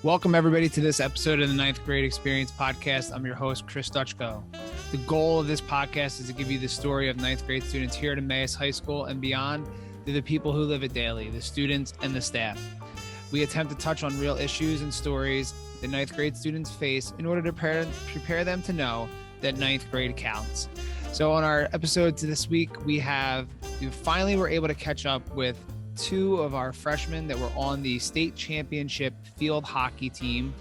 Welcome, everybody, to this episode of the Ninth Grade Experience podcast. I'm your host, Chris Dutchko. The goal of this podcast is to give you the story of ninth grade students here at Emmaus High School and beyond through the people who live it daily, the students and the staff. We attempt to touch on real issues and stories that ninth grade students face in order to prepare them to know that ninth grade counts. So on our episode this week, we finally were able to catch up with two of our freshmen that were on the state championship field hockey team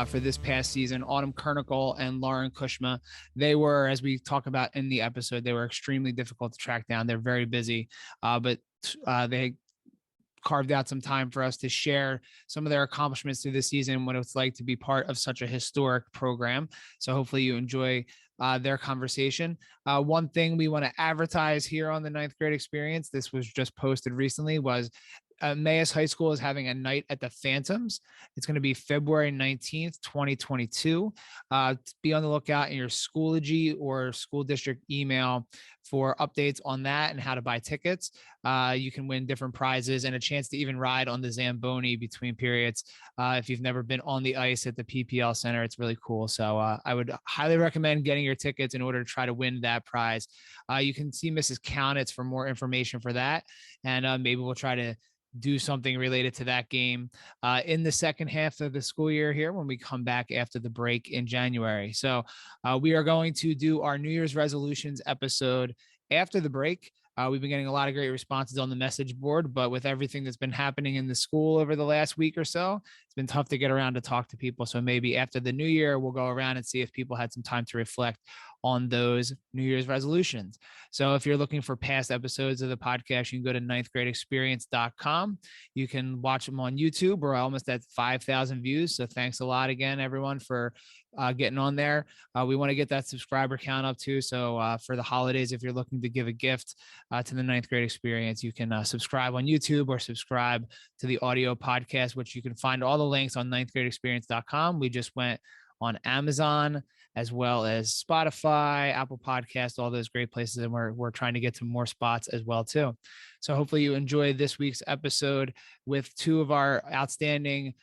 for this past season, Autum Kernechel and Lauren Kushma. They were, as we talk about in the episode, they were extremely difficult to track down. They're very busy, but they carved out some time for us to share some of their accomplishments through the season, what it's like to be part of such a historic program. So hopefully you enjoy their conversation. One thing we want to advertise here on the ninth grade experience, this was just posted recently, was Emmaus High School is having a night at the Phantoms. It's going to be February 19th, 2022. Be on the lookout in your Schoology or school district email for updates on that and how to buy tickets. You can win different prizes and a chance to even ride on the Zamboni between periods. If you've never been on the ice at the PPL Center, it's really cool. So I would highly recommend getting your tickets in order to try to win that prize. You can see Mrs. Counitz for more information for that. And maybe we'll try to do something related to that game in the second half of the school year here when we come back after the break in January. So we are going to do our New Year's resolutions episode after the break. We've been getting a lot of great responses on the message board, but with everything that's been happening in the school over the last week or so, it's been tough to get around to talk to people. So maybe after the new year, we'll go around and see if people had some time to reflect on those New Year's resolutions. So if you're looking for past episodes of the podcast, you can go to ninthgradeexperience.com. You can watch them on YouTube. We're almost at 5,000 views. So thanks a lot again, everyone, for getting on there. We want to get that subscriber count up too. So for the holidays, if you're looking to give a gift to the ninth grade experience, you can subscribe on YouTube or subscribe to the audio podcast, which you can find all the links on ninthgradeexperience.com. We just went on Amazon as well as Spotify, Apple Podcasts, all those great places. And we're trying to get to more spots as well too. So hopefully you enjoyed this week's episode with two of our outstanding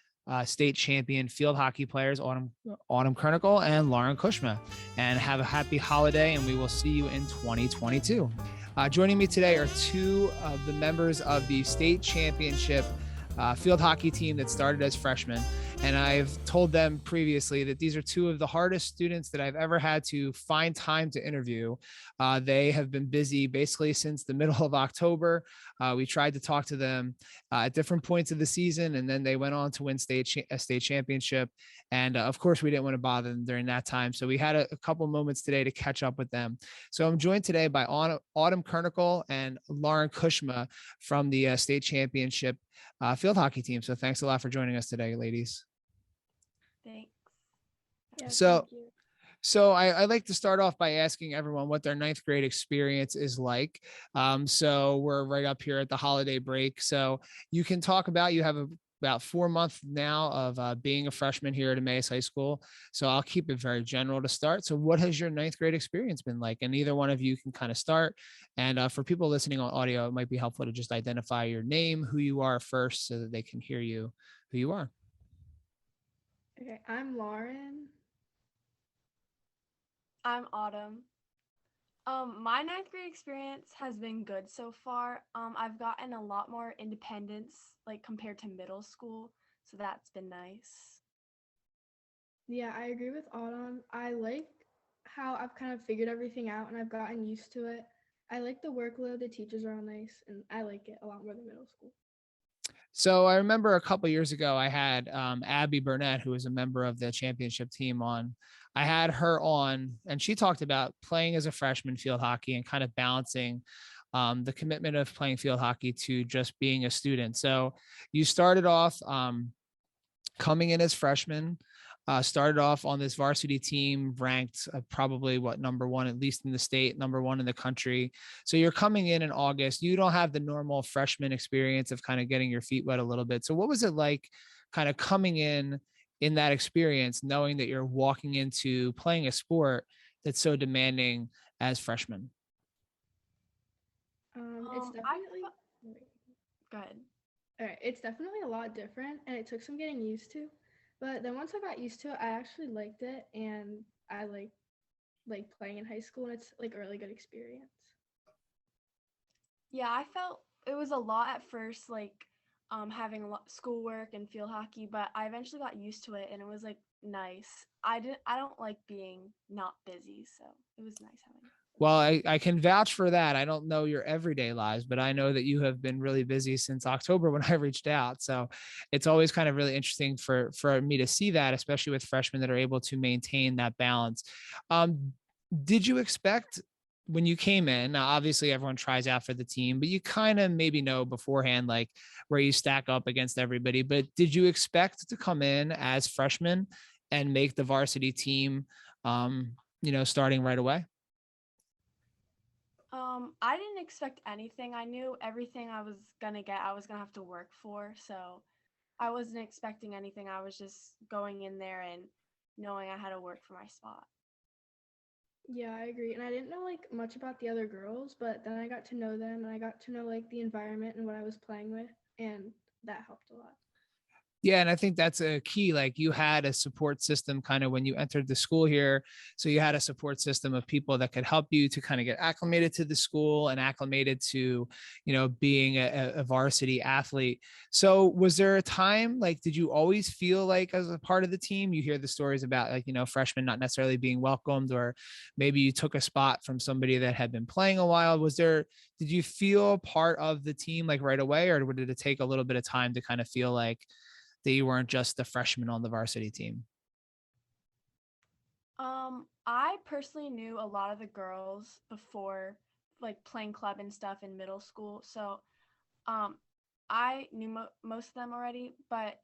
state champion field hockey players, Autum Kernechel and Lauren Kushma. And have a happy holiday, and we will see you in 2022. Joining me today are two of the members of the state championship field hockey team that started as freshmen. And I've told them previously that these are two of the hardest students that I've ever had to find time to interview. They have been busy basically since the middle of October. We tried to talk to them at different points of the season, and then they went on to win a state championship. And of course, we didn't want to bother them during that time. So we had a couple moments today to catch up with them. So I'm joined today by Autum Kernechel and Lauren Kushma from the state championship field hockey team. So thanks a lot for joining us today, ladies. Thanks. Yeah, So I like to start off by asking everyone what their ninth grade experience is like. So we're right up here at the holiday break. So you can talk about, you have about 4 months now of being a freshman here at Emmaus High School. So I'll keep it very general to start. So what has your ninth grade experience been like? And either one of you can kind of start. And for people listening on audio, it might be helpful to just identify your name, who you are first, so that they can hear you, who you are. Okay, I'm Lauren. I'm Autumn. My ninth grade experience has been good so far. I've gotten a lot more independence, like compared to middle school, so that's been nice. Yeah, I agree with Autumn. I like how I've kind of figured everything out and I've gotten used to it. I like the workload, the teachers are all nice, and I like it a lot more than middle school. So I remember a couple of years ago, I had Abby Burnett, who was a member of the championship team on. I had her on, and she talked about playing as a freshman field hockey and kind of balancing the commitment of playing field hockey to just being a student. So you started off coming in as freshmen, started off on this varsity team, ranked probably number one, at least in the state, number one in the country. So you're coming in August. You don't have the normal freshman experience of kind of getting your feet wet a little bit. So what was it like kind of coming in that experience, knowing that you're walking into playing a sport that's so demanding as freshmen? It's definitely Go ahead. all right. It's definitely a lot different, and it took some getting used to. But then once I got used to it, I actually liked it, and I like playing in high school, and it's like a really good experience. Yeah, I felt it was a lot at first, like having a lot schoolwork and field hockey, but I eventually got used to it, and it was like nice. I don't like being not busy, so it was nice having it. Well, I can vouch for that. I don't know your everyday lives, but I know that you have been really busy since October when I reached out. So it's always kind of really interesting for me to see that, especially with freshmen that are able to maintain that balance. Um, did you expect when you came in, now obviously everyone tries out for the team, but you kind of maybe know beforehand, like where you stack up against everybody, but did you expect to come in as freshmen and make the varsity team, starting right away? I didn't expect anything. I knew everything I was gonna get, I was gonna have to work for, so I wasn't expecting anything. I was just going in there and knowing I had to work for my spot. Yeah, I agree. And I didn't know like much about the other girls, but then I got to know them, and I got to know like the environment and what I was playing with, and that helped a lot. Yeah, and I think that's a key. Like you had a support system kind of when you entered the school here. So you had a support system of people that could help you to kind of get acclimated to the school and acclimated to, being a varsity athlete. So was there a time, like, did you always feel like as a part of the team? You hear the stories about like, freshmen not necessarily being welcomed, or maybe you took a spot from somebody that had been playing a while. Did you feel part of the team like right away, or did it take a little bit of time to kind of feel like that you weren't just a freshman on the varsity team? I personally knew a lot of the girls before, like playing club and stuff in middle school. So, um, I knew most of them already. But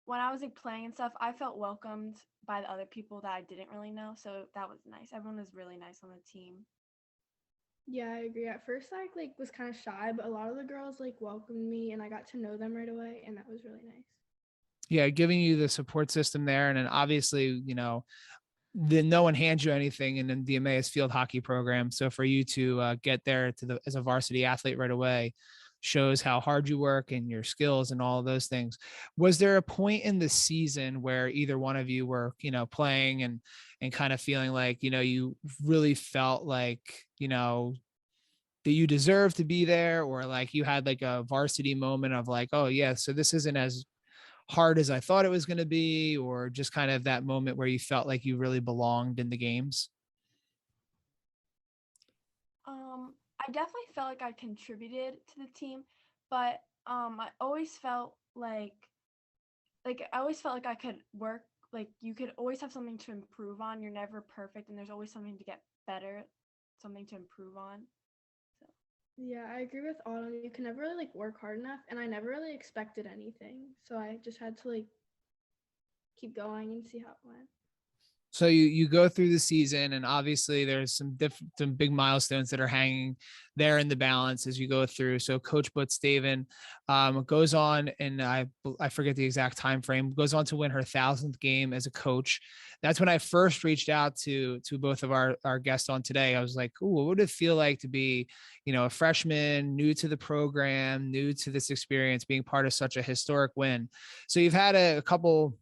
when I was like playing and stuff, I felt welcomed by the other people that I didn't really know. So that was nice. Everyone was really nice on the team. Yeah, I agree. At first, I like was kind of shy, but a lot of the girls like welcomed me, and I got to know them right away, and that was really nice. Yeah, giving you the support system there. And then obviously, then no one hands you anything in the Emmaus field hockey program. So for you to get there as a varsity athlete right away shows how hard you work and your skills and all of those things. Was there a point in the season where either one of you were, playing and kind of feeling like, you really felt like, that you deserve to be there, or like you had like a varsity moment of like, oh yeah, so this isn't as hard as I thought it was going to be, or just kind of that moment where you felt like you really belonged in the games? I definitely felt like I contributed to the team, but I always felt like I always felt like I could work. Like you could always have something to improve on. You're never perfect, and there's always something to get better, something to improve on. So Yeah, I agree with Autumn. You can never really like work hard enough, and I never really expected anything, so I just had to like keep going and see how it went. So you go through the season, and obviously there's some big milestones that are hanging there in the balance as you go through. So Coach Butz-Stavin goes on, and I forget the exact time frame, goes on to win her 1,000th game as a coach. That's when I first reached out to both of our guests on today. I was like, "Ooh, what would it feel like to be, a freshman, new to the program, new to this experience, being part of such a historic win?" So you've had a couple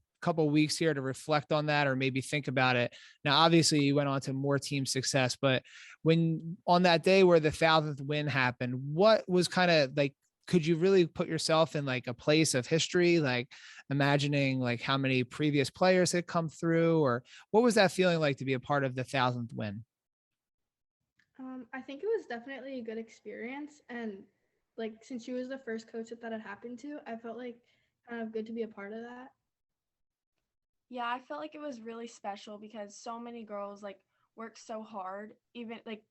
weeks here to reflect on that or maybe think about it. Now, obviously you went on to more team success, but when on that day where the 1,000th win happened, what was kind of like, could you really put yourself in like a place of history, like imagining like how many previous players had come through, or what was that feeling like to be a part of the 1,000th win? I think it was definitely a good experience, and like since she was the first coach that had happened to, I felt like kind of good to be a part of that. yeah, I felt like it was really special because so many girls like work so hard, even like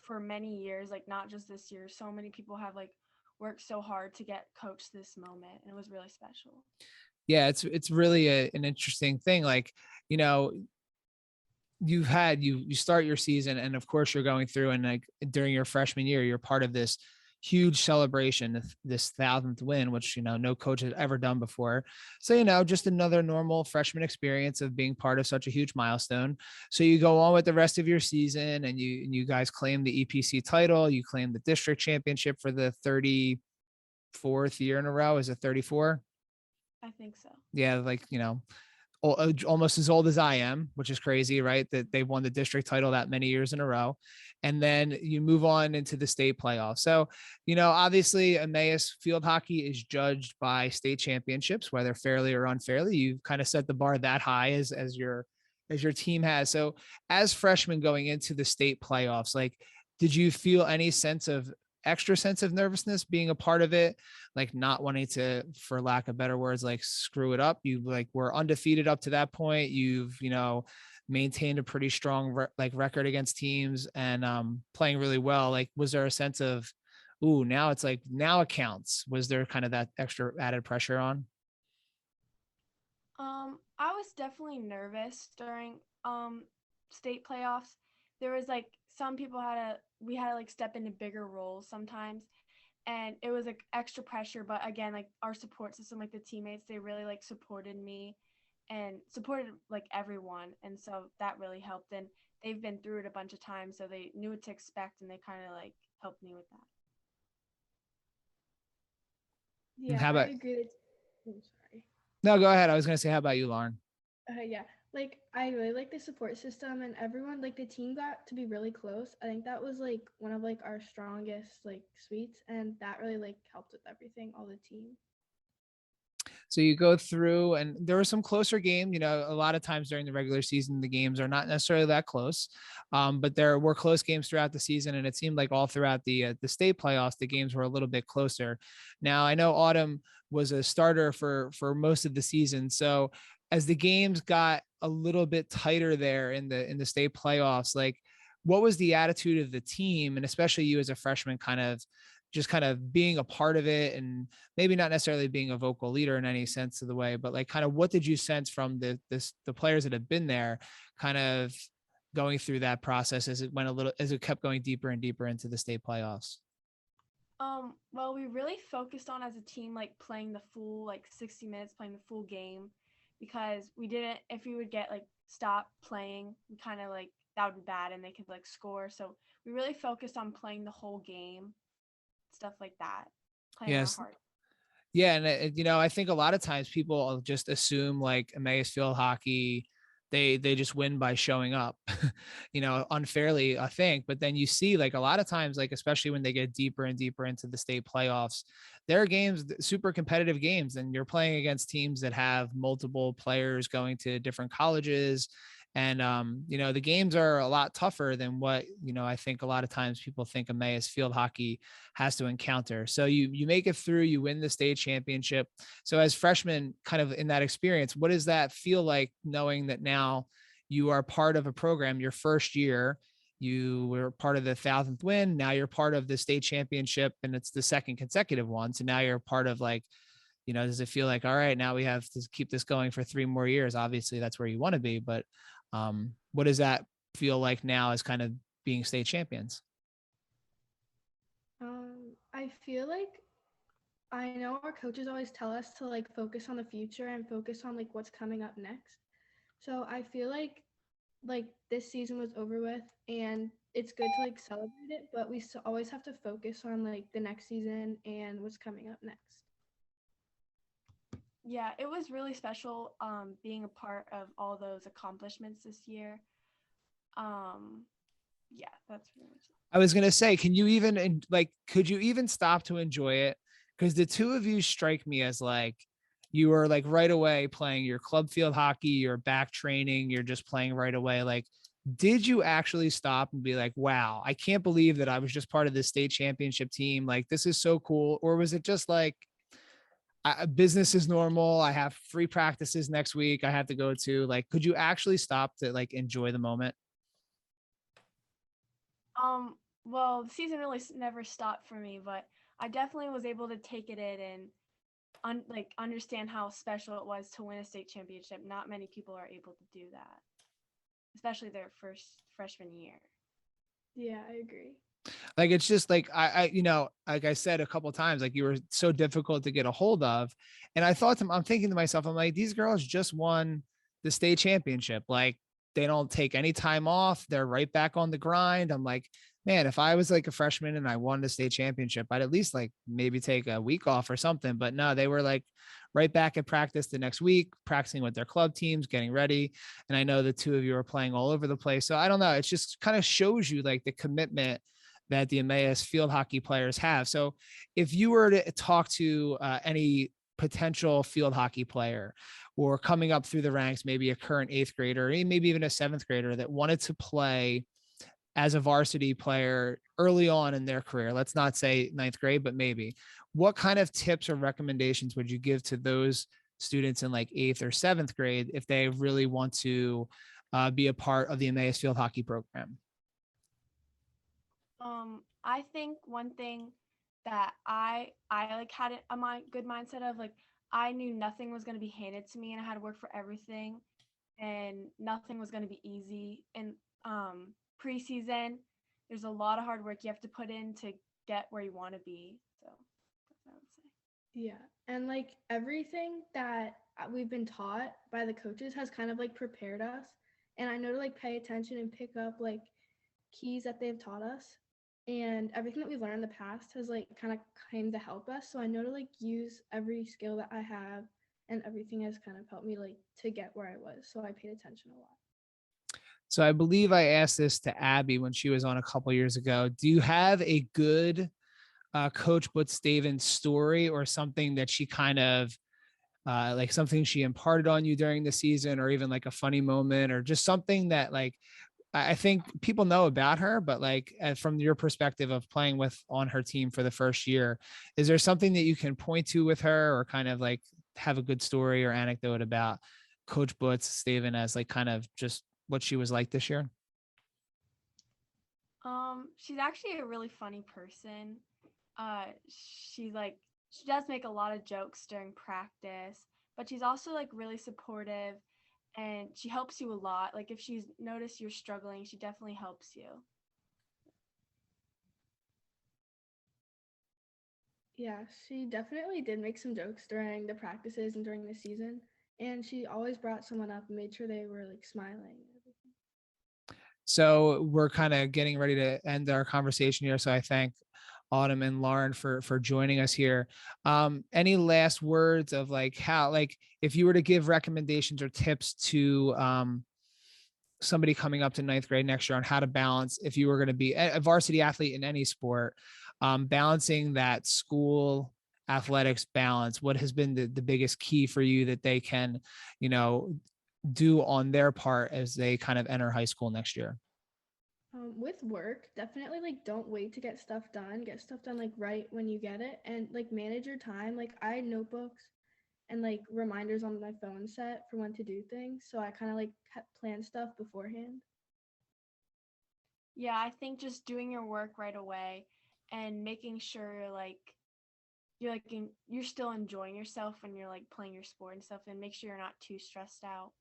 for many years, like not just this year. So many people have like worked so hard to get coached this moment, and it was really special. Yeah, it's really an interesting thing. Like, you know, you start your season, and of course you're going through, and like during your freshman year you're part of this huge celebration, this 1,000th win, which no coach has ever done before. So just another normal freshman experience of being part of such a huge milestone. So you go on with the rest of your season, and you guys claim the EPC title, you claim the district championship for the 34th year in a row. Is it 34? I think so. Yeah, like almost as old as I am, which is crazy, right? That they won the district title that many years in a row. And then you move on into the state playoffs. So, obviously Emmaus field hockey is judged by state championships, whether fairly or unfairly. You've kind of set the bar that high as your team has. So as freshmen going into the state playoffs, like, did you feel any extra sense of nervousness being a part of it, like not wanting to, for lack of better words, like screw it up? You like were undefeated up to that point. You've maintained a pretty strong record against teams and playing really well. Like, was there a sense of, ooh, now it's like, now it counts? Was there kind of that extra added pressure on? I was definitely nervous during state playoffs. There was like some people we had to like step into bigger roles sometimes, and it was like extra pressure. But again, like our support system, like the teammates, they really like supported me and supported like everyone, and so that really helped. And they've been through it a bunch of times, so they knew what to expect, and they kind of like helped me with that. And Yeah, how I about, agree that. I'm sorry. no, go ahead. I was going to say, how about you, Lauren? Yeah, like I really like the support system and everyone, like the team got to be really close. I think that was like one of like our strongest like suites, and that really like helped with everything, all the team. So you go through, and there were some closer games. A lot of times during the regular season, the games are not necessarily that close, but there were close games throughout the season, and it seemed like all throughout the state playoffs, the games were a little bit closer. Now I know Autumn was a starter for most of the season, so as the games got a little bit tighter there in the state playoffs, like, what was the attitude of the team, and especially you as a freshman, kind of being a part of it, and maybe not necessarily being a vocal leader in any sense of the way, but like, kind of what did you sense from the players that have been there, kind of going through that process as it kept going deeper and deeper into the state playoffs? Well, we really focused on as a team like playing the full like 60 minutes, playing the full game, because we didn't, if we would get like stop playing, we kind of like that would be bad and they could like score. So we really focused on playing the whole game, stuff like that, playing our Yes. heart. Yeah. And I think a lot of times people just assume like Emmaus field hockey, they just win by showing up, unfairly, I think. But then you see, like, a lot of times, like, especially when they get deeper and deeper into the state playoffs, there are games, super competitive games, and you're playing against teams that have multiple players going to different colleges. And, the games are a lot tougher than what, I think a lot of times people think Emmaus field hockey has to encounter. So you make it through, you win the state championship. So as freshmen, kind of in that experience, what does that feel like, knowing that now you are part of a program, your first year, you were part of the 1,000th win. Now you're part of the state championship, and it's the second consecutive one. So now you're part of, like, does it feel like, all right, now we have to keep this going for 3 more years? Obviously that's where you want to be, but what does that feel like now as kind of being state champions? I feel like I know our coaches always tell us to like focus on the future and focus on like what's coming up next. So I feel like this season was over with and it's good to like celebrate it, but we always have to focus on like the next season and what's coming up next. Yeah, it was really special being a part of all those accomplishments this year. Yeah, that's pretty much it. I was going to say, could you even stop to enjoy it? Because the two of you strike me as like, you were like right away playing your club field hockey, you're back training, you're just playing right away. Like, did you actually stop and be like, wow, I can't believe that I was just part of this state championship team? Like, this is so cool. Or was it just like, business is normal, I have free practices next week I have to go to? Like, could you actually stop to like enjoy the moment? Well, the season really never stopped for me, but I definitely was able to take it in and understand how special it was to win a state championship. Not many people are able to do that, especially their first freshman year. Yeah, I agree. Like, it's just like, like I said a couple of times, like, you were so difficult to get a hold of. And I'm thinking to myself, I'm like, these girls just won the state championship. Like, they don't take any time off. They're right back on the grind. I'm like, man, if I was like a freshman and I won the state championship, I'd at least like maybe take a week off or something. But no, they were like right back at practice the next week, practicing with their club teams, getting ready. And I know the two of you are playing all over the place. So I don't know. It just kind of shows you like the commitment that the Emmaus field hockey players have. So if you were to talk to any potential field hockey player or coming up through the ranks, maybe a current 8th grader, or maybe even a 7th grader that wanted to play as a varsity player early on in their career, let's not say 9th grade, but maybe, what kind of tips or recommendations would you give to those students in like 8th or 7th grade if they really want to be a part of the Emmaus field hockey program? I think one thing that I like had a good mindset of, like, I knew nothing was going to be handed to me and I had to work for everything and nothing was going to be easy. And preseason, there's a lot of hard work you have to put in to get where you want to be. So that's what I would say. Yeah. And like everything that we've been taught by the coaches has kind of like prepared us. And I know to like pay attention and pick up like keys that they've taught us. And everything that we've learned in the past has like kind of came to help us. So I know to like use every skill that I have, and everything has kind of helped me like to get where I was. So I paid attention a lot. So I believe I asked this to Abby when she was on a couple years ago. Do you have a good Coach Butz-Stavin story or something that she kind of like something she imparted on you during the season, or even like a funny moment, or just something that like I think people know about her, but like from your perspective of playing with on her team for the first year, is there something that you can point to with her, or kind of like have a good story or anecdote about Coach Butz-Stavin as like kind of just what she was like this year? She's actually a really funny person. She like she does make a lot of jokes during practice, but she's also like really supportive and she helps you a lot. Like if she's noticed you're struggling, she definitely helps you. Yeah, she definitely did make some jokes during the practices and during the season. And she always brought someone up and made sure they were like smiling and everything. So we're kind of getting ready to end our conversation here. So I thank Autumn and Lauren for joining us here. Any last words of like how, like if you were to give recommendations or tips to somebody coming up to 9th grade next year on how to balance, if you were going to be a varsity athlete in any sport, balancing that school athletics balance, what has been the biggest key for you that they can, you know, do on their part as they kind of enter high school next year? With work, definitely like don't wait to get stuff done. Get stuff done like right when you get it, and like manage your time. Like I had notebooks and like reminders on my phone set for when to do things, so I kind of like plan stuff beforehand. Yeah, I think just doing your work right away and making sure like you're still enjoying yourself when you're like playing your sport and stuff, and make sure you're not too stressed out.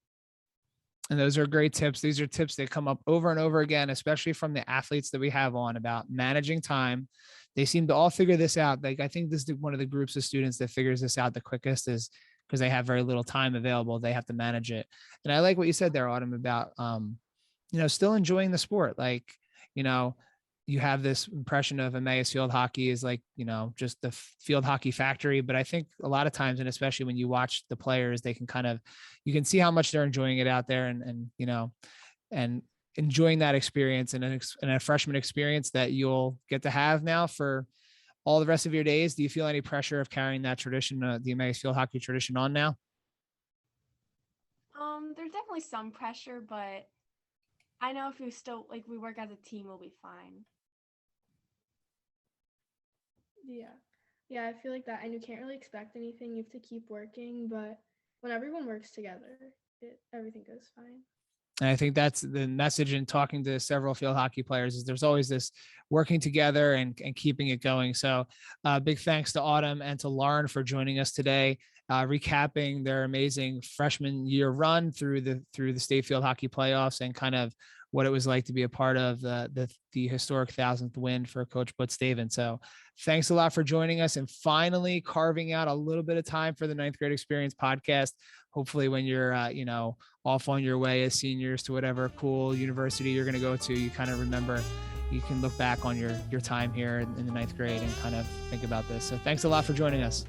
And those are great tips. These are tips that come up over and over again, especially from the athletes that we have on, about managing time. They seem to all figure this out. Like I think this is one of the groups of students that figures this out the quickest, is because they have very little time available. They have to manage it. And I like what you said there, Autumn, about still enjoying the sport. Like, you know, you have this impression of Emmaus field hockey is like, just the field hockey factory. But I think a lot of times, and especially when you watch the players, they can kind of, you can see how much they're enjoying it out there, and enjoying that experience, and a freshman experience that you'll get to have now for all the rest of your days. Do you feel any pressure of carrying that tradition, the Emmaus field hockey tradition, on now? There's definitely some pressure, but I know if we work as a team, we'll be fine. Yeah, I feel like that, and you can't really expect anything. You have to keep working, but when everyone works together, everything goes fine. And I think that's the message in talking to several field hockey players, is there's always this working together and keeping it going. So big thanks to Autumn and to Lauren for joining us today, recapping their amazing freshman year run through the state field hockey playoffs, and kind of what it was like to be a part of the historic 1,000th win for Coach Butz-Stavin. So thanks a lot for joining us and finally carving out a little bit of time for the 9th Grade Experience podcast. Hopefully when you're, off on your way as seniors to whatever cool university you're going to go to, you kind of remember, you can look back on your time here in the ninth grade and kind of think about this. So thanks a lot for joining us.